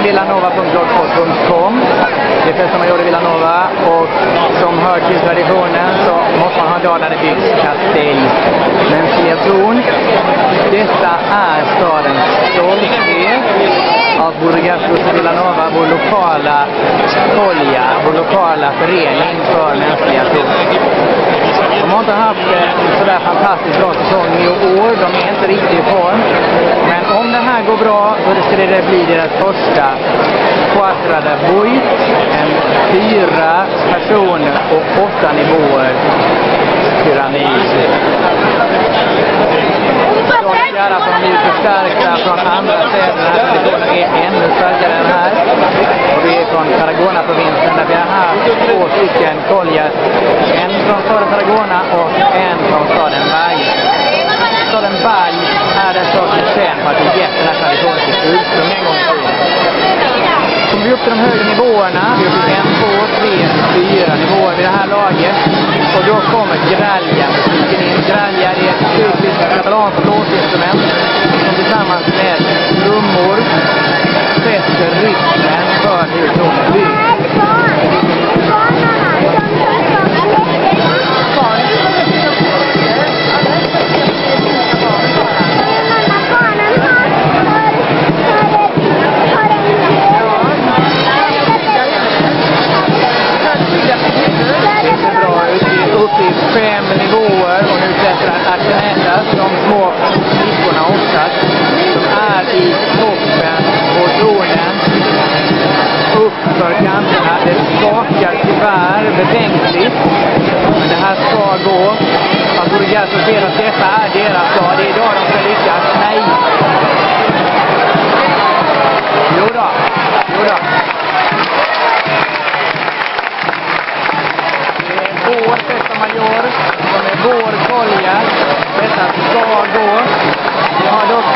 villanova.blogspot.com. Det är första man gör i Villanova, och som hör till traditionen så måste man ha en dag när det byggs kastell. Mänskliga tron. Detta är stadens stolthet av Burgastus Villanova, vår lokala kolja, vår lokala förening för mänskliga tron. De har inte haft sådär fantastiskt bra säsong i år, de är inte riktigt i form. Men om det här går bra, då skulle det bli deras första Quattrada Buit, en 4 personer och 8 nivåer pyramid. De gärna får bli förstärkta från andra städer. Den här traditionen är ännu starkare än här. Och vi är från Tarragona-provinsen där vi har haft 2 stycken koljas. En från staden Tarragona och en från staden Valle. Staden Valle är den staden känd för att det gett den här traditionen till ursprung en gång i tiden. Kommer vi upp till de högre nivåerna, vi är uppe 1, 2, 3, 4 nivåer vid det här laget. Och då kommer gralja-musiken in. Gralja är ett typiskt katalanskt blåsinstrument som tillsammans med trummor sätter rytmen för hur tonen byggs. Upp i 5 nivåer, och nu sätter Artenetas, de små flickorna oftast, som är i toppen på tronen, uppför kanterna. Det skakar tyvärr betänkligt, men det här ska gå. Man borde gärna se att detta är deras dag. Det är idag de ska lyckas. Nej! Jo då. Vår festa major, som är vår kolja. Detta ska gå. Vi har dock